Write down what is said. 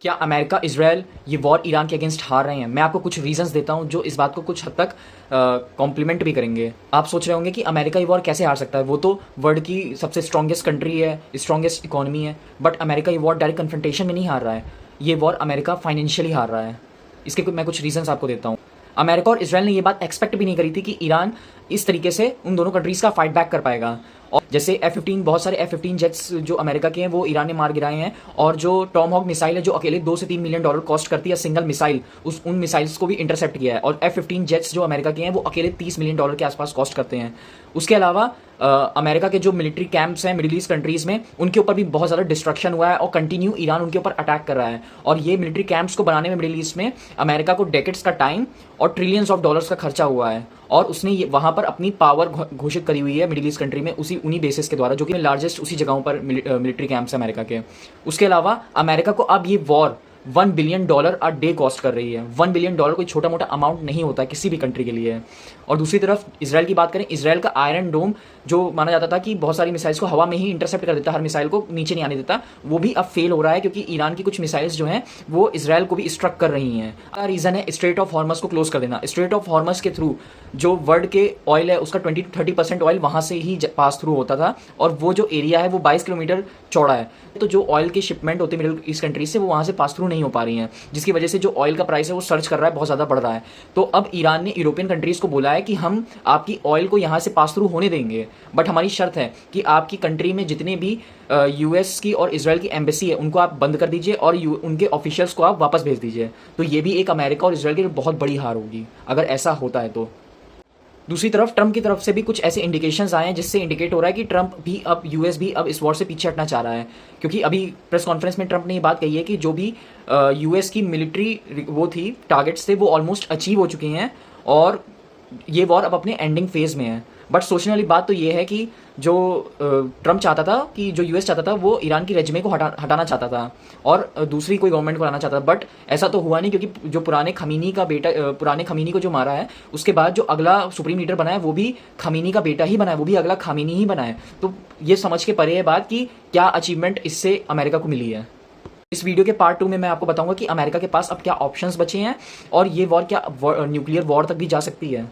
क्या America Israel ये war Iran के अगेंस्ट हार रहे हैं? मैं आपको कुछ रीजंस देता हूं जो इस बात को कुछ हद तक कॉम्प्लीमेंट भी करेंगे। आप सोच रहे होंगे कि अमेरिका ये वॉर कैसे हार सकता है, वो तो वर्ल्ड की सबसे स्ट्रॉन्गेस्ट कंट्री है, स्ट्रॉन्गेस्ट इकोनॉमी है। बट अमेरिका ये वॉर डायरेक्ट कन्फ्रंटेशन में नहीं हार रहा है, ये वॉर अमेरिका फाइनेंशियली हार रहा है। इसके मैं कुछ रीजंस आपको देता हूँ। अमेरिका और इसराइल ने ये बात एक्सपेक्ट भी नहीं करी थी कि ईरान इस तरीके से उन दोनों कंट्रीज का फाइट बैक कर पाएगा। और जैसे F-15, बहुत सारे F-15 जेट्स जो अमेरिका के हैं वो ईरान ने मार गिराए हैं, और जो टॉमहॉक मिसाइल है जो अकेले 2 से 3 मिलियन डॉलर कॉस्ट करती है सिंगल मिसाइल, उन मिसाइल्स को भी इंटरसेप्ट किया है। और F-15 जेट्स जो अमेरिका के हैं वो अकेले 30 मिलियन डॉलर के आसपास कॉस्ट करते हैं। उसके अलावा अमेरिका के जो मिलिट्री कैंप्स हैं मिडिल ईस्ट कंट्रीज में, उनके ऊपर भी बहुत ज़्यादा डिस्ट्रक्शन हुआ है और कंटिन्यू ईरान उनके ऊपर अटैक कर रहा है। और ये मिलिट्री कैंप्स को बनाने में मिडिल ईस्ट में अमेरिका को डेकेड्स का टाइम और ट्रिलियंस ऑफ डॉलर्स का खर्चा हुआ है, और उसने वहां पर अपनी पावर घोषित करी हुई है मिडिल ईस्ट कंट्री में उन्हीं बेसिस के द्वारा, जो कि लार्जेस्ट उसी जगहों पर मिलिट्री कैंप्स है अमेरिका के। उसके अलावा अमेरिका को अब ये war $1 billion a day cost कर रही है। $1 बिलियन कोई छोटा मोटा अमाउंट नहीं होता है किसी भी कंट्री के लिए। और दूसरी तरफ इसराइल की बात करें, इसराइल का आयरन डोम जो माना जाता था कि बहुत सारी मिसाइल्स को हवा में ही इंटरसेप्ट कर देता, हर मिसाइल को नीचे नहीं आने देता, वो भी अब फेल हो रहा है क्योंकि ईरान की कुछ मिसाइल्स जो हैं वो इसराइल को भी स्ट्रक कर रही हैं। का रीज़न है स्ट्रेट ऑफ हॉर्मस को क्लोज कर देना। स्ट्रेट ऑफ हॉर्मस के थ्रू जो वर्ल्ड के ऑयल है उसका 20 to 30% ऑयल वहाँ से ही पास थ्रू होता था, और वो जो एरिया है वो 22 किलोमीटर चौड़ा है। तो जो ऑयल की शिपमेंट होती है मिडिल ईस्ट कंट्रीज से वो वहाँ से पास थ्रू नहीं हो पा रही हैं, जिसकी वजह से जो ऑयल का प्राइस है वो सर्च कर रहा है, बहुत ज़्यादा बढ़ रहा है। तो अब ईरान ने यूरोपियन कंट्रीज़ को बोला है कि हम आपकी ऑयल को यहाँ से पास थ्रू होने देंगे, बट हमारी शर्त है कि आपकी कंट्री में जितने भी यूएस की और इसराइल की एम्बेसी है उनको आप बंद कर दीजिए और उनके ऑफिशियल्स को आप वापस भेज दीजिए। तो ये भी एक अमेरिका और इसराइल की बहुत बड़ी हार होगी अगर ऐसा होता है तो। दूसरी तरफ ट्रंप की तरफ से भी कुछ ऐसे इंडिकेशंस आए हैं जिससे इंडिकेट हो रहा है कि ट्रंप भी अब यूएस भी अब इस वॉर से पीछे हटना चाह रहा है, क्योंकि अभी प्रेस कॉन्फ्रेंस में ट्रंप ने ये बात कही है कि जो भी यूएस की मिलिट्री वो थी टारगेट्स थे वो ऑलमोस्ट अचीव हो चुके हैं और ये वॉर अब अपने एंडिंग फेज में है। बट सोचने वाली बात तो ये है कि जो ट्रंप चाहता था कि जो यूएस चाहता था वो ईरान की रेजिमे को हटाना चाहता था और दूसरी कोई गवर्नमेंट को लाना चाहता था, बट ऐसा तो हुआ नहीं, क्योंकि जो पुराने खमीनी को जो मारा है उसके बाद जो अगला सुप्रीम लीडर बना है वो भी खमीनी का बेटा ही बना है, वो भी अगला खमीनी ही बना है। तो ये समझ के परे है बात कि क्या अचीवमेंट इससे अमेरिका को मिली है। इस वीडियो के पार्ट 2 में मैं आपको बताऊंगा कि अमेरिका के पास अब क्या ऑप्शंस बचे हैं और ये वॉर क्या न्यूक्लियर वॉर तक भी जा सकती है।